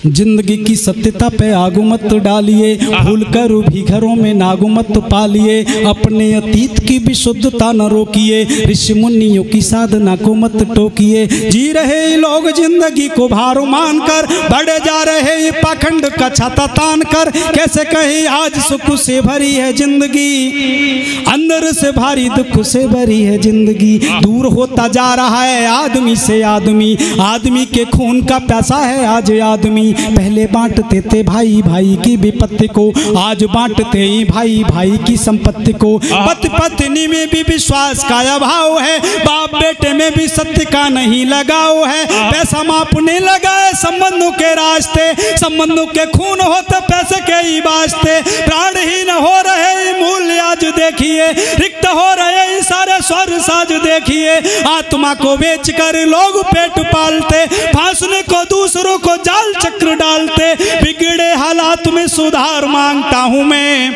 जिंदगी की सत्यता पे आगू मत डालिए, भूल कर भी घरों में नागू मत पालिए, अपने अतीत की भी शुद्धता न रोकिए, ऋषि मुनियों की साधना को मत टोकिए। जी रहे लोग जिंदगी को भार मानकर, बढ़े जा रहे पाखंड का छाता तान कर, कैसे कहे आज सुख से भरी है जिंदगी, अंदर से भारी दुख से भरी है जिंदगी। दूर होता जा रहा है आदमी से आदमी, आदमी के खून का प्यासा है आज आदमी। पहले बांटते थे भाई भाई की विपत्ति को, आज बांटते ही भाई भाई की संपत्ति को। पति पत्नी में भी विश्वास का अभाव है, बाप बेटे में भी सत्य का नहीं लगाव है। पैसा मापने लगा है संबंधों के रास्ते, संबंधों के खून होते पैसे के ही वास्ते। प्राणहीन हो रहे मूल्य आज देखिए, रिक्त हो रहे सारे स्वर साज देखिए। आत्मा को बेचकर लोग पेट पालते, फांसने को दूसरों को जाल चक्र डालते। बिगड़े हालात में सुधार मांगता हूँ मैं,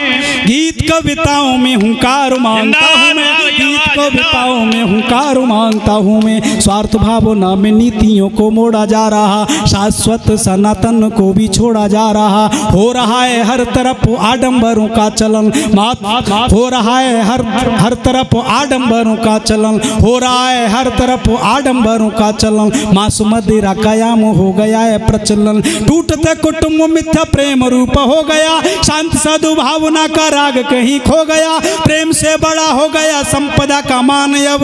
गीत कविताओं में हुंकार मांगता हूँ मैं, गीत कविताओं में हुंकार मांगता हूँ मैं। स्वार्थ भावना में नीतियों को मोड़ा जा रहा, शाश्वत सनातन को भी छोड़ा जा रहा। हो रहा है हर तरफ आडंबरों का चलन, हो रहा है हर तरफ आडंबरों का चलन, हो रहा है हर तरफ आडंबरों का चलन। मांस मदिरा कायम हो गया है प्रचलन, टूटते कुटुंब मिथ्या प्रेम रूप हो गया। शांति सद्भावना का राग कहीं खो गया, प्रेम से बड़ा हो गया संपदा का मान। अब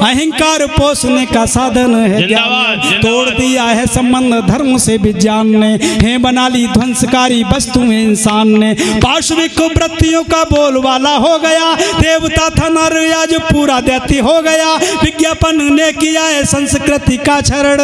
अहंकार पोषने का साधन है ज्ञान, तोड़ दिया है संबंध धर्म से विज्ञान ने, है बना ली ध्वंसकारी वस्तुएं इंसान ने। पार्श्विक वृत्तियों का बोलवाला हो गया, देवता था नर आज पूरा दैत्य हो गया। विज्ञापन ने किया है संस्कृति का क्षरण,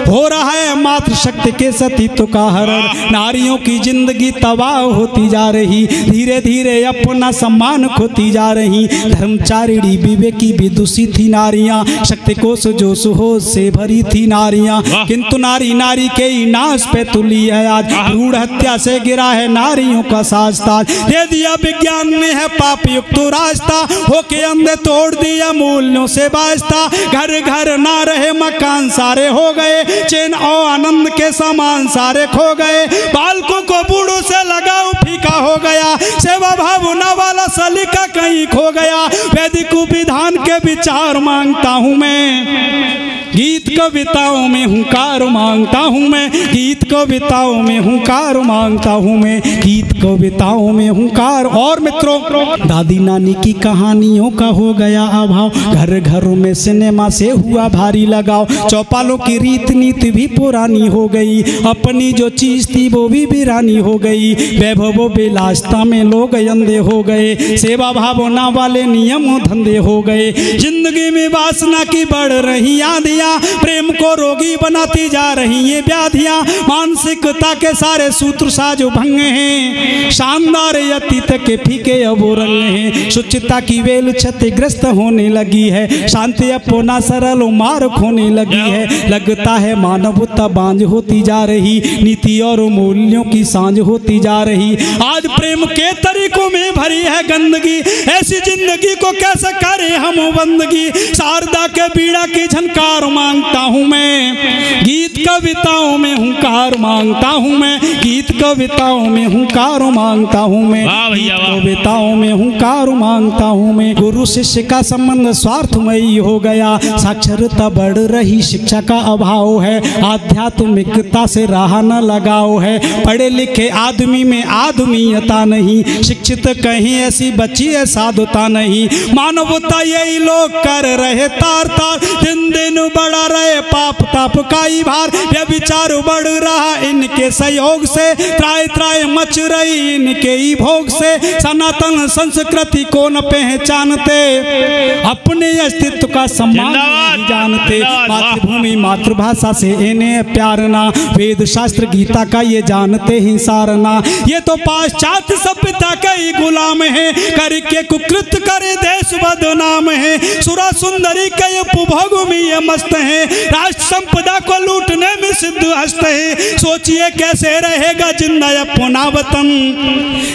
हो रहा है मातृशक्ति के सतीत्व का हरण। नारियों की जिंदगी तबाह होती जा रही, धीरे धीरे अपना सम्मान खोती जा रही। धर्मचारिणी विवेकी भी दूषी थी नारियां, शक्ति कोश जोश होश से भरी थी नारियां। किंतु नारी नारी के ही नाश पे तुली है आज, रूढ़ हत्या से गिरा है नारियों का साजताज। दे दिया विज्ञान ने है पाप युक्त रास्ता, होके अंधे तोड़ दिया मूल्यों से वास्ता। घर घर ना रहे मकान सारे हो गए, चैन और आनंद के सामान सारे खो गए। बालकों को बूढ़ों से लगाव फीका हो गया, सेवा भावना वाला सलीका कहीं खो गया। वैदिक विधान के विचार मांगता हूँ मैं, गीत कविताओं में हुंकार मांगता हूँ मैं, गीत कविताओं में हुंकार मांगता हूँ मैं, गीत कविताओं में हुंकार। और मित्रों, दादी नानी की कहानियों का हो गया अभाव, घर घरों में सिनेमा से हुआ भारी लगाव। चौपालों की रीत नीति भी पुरानी हो गई, अपनी जो चीज थी वो भी वीरानी हो गई। वैभव विलासता में लोग अंधे हो गए, सेवा भावना वाले नियम धंधे हो गए। जिंदगी में वासना की बढ़ रही आंधियां, प्रेम को रोगी बनाती जा रही ये व्याधियां। मानसिकता के सारे सूत्र साज भंग हैं, शानदार अतीत के फीके अब रंग हैं। शुचिता की वेल क्षतिग्रस्त होने लगी है, शांति अपना सरल मार्ग होने लगी है। लगता है मानवता बांझ होती जा रही, नीति और मूल्यों की सांझ होती जा रही। आज प्रेम के तरीकों में भरी है गंदगी, ऐसी जिंदगी को कैसे करें हम बंदगी। शारदा के बीड़ा की झनकार मांगता हूँ मैं, गीत कविताओं में हुंकार मांगता हूँ मैं, गीत कविताओं में हुंकार मांगता हूँ मैं, गीत कविताओं में हुंकार मांगता हूँ मैं। गुरु शिष्य का संबंध स्वार्थमयी हो गया, साक्षरता बढ़ रही शिक्षा का अभाव है। आध्यात्मिकता से राह न लगाओ है, पढ़े लिखे आदमी में आदमीयता नहीं। शिक्षित कहीं ऐसी बच्ची है साधुता नहीं। मानवता यही लोग कर रहे तार तार, दिन दिन बढ़ा रहे पाप ताप का ही भार। यह विचार बढ़ रहा इनके सहयोग से, त्राय त्राय मच रही इनके ही भोग से। सनातन संस्कृति को न पहचानते, अपने अस्तित्व का सम्मान नहीं जानते। मातृभूमि मातृभाषा से इन्हें प्यार ना, वेद शास्त्र गीता का ये जानते ही सारना। ये तो पाश्चात्य सभ्यता के ही गुलाम है, करके कुकृत करे देश बदनाम है। सुरा सुंदरी के उपभोग में ये मस्त है, राष्ट्र संपदा को लूटने में सिद्ध हस्त है। सोचिए कैसे रहेगा जिंदा अपना वतन,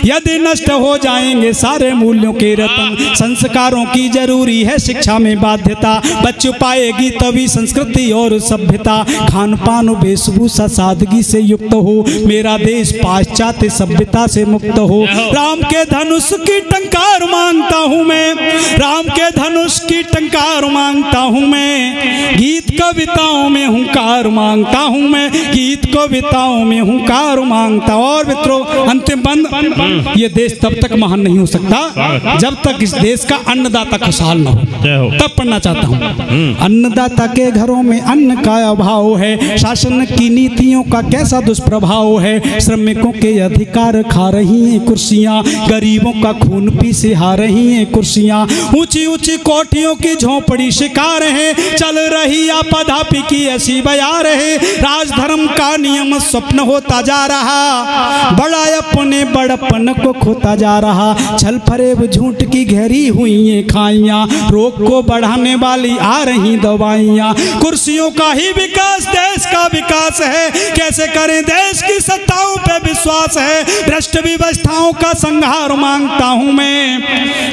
यदि नष्ट हो जाएंगे सारे मूल्यों के रतन। संस्कारों की जरूरी है शिक्षा में बाध्यता, बच पाएगी तभी संस्कृति और सभ्यता। खान पान वेशभूषा सादगी से युक्त हो, मेरा देश पाश्चात्य सभ्यता से मुक्त हो। राम के धनुष की टंकार मांगता हूँ मैं, राम के धनुष की टंकार मांगता हूँ मैं। गीत कविताओं में हुंकार मांगता हूँ मैं, गीत कविताओं में हुंकार मांगता। और मित्रों अंतिम बंद, ये देश तब तक महान नहीं हो सकता जब तक इस देश का अन्नदाता खुशहाल न हो। तब पढ़ना चाहता हूँ। अन्नदाता के घरों में अन्न का अभाव है, शासन की नीतियों का कैसा दुष्प्रभाव है। श्रमिकों के अधिकार खा रही हैं कुर्सियाँ, गरीबों का खून पी से हा रही हैं कुर्सियाँ। ऊंची ऊंची कोठियों की झोंपड़ी शिकार है, चल रही आपाधापी की ऐसी बयार है। राजधर्म का नियम स्वप्न होता जा रहा, बड़ा अपने बड़पन को खोता जा रहा। छल फरेब झूठ की गहरी हुई ये खाइयाँ, रोग को बढ़ाने वाली आ रही दवाइयाँ। कुर्सियों का ही विकास देश का विकास है, कैसे करें देश की सत्ताओं पे विश्वास है। भ्रष्ट व्यवस्थाओं का संहार मांगता हूँ मैं,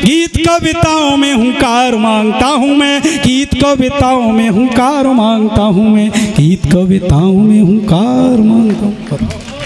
गीत कविताओं में हुंकार मांगता हूँ मैं। गीत कविताओं में हुंकार मांगता हूँ मैं, गीत कविताओं में हुंकार मांगता हूँ।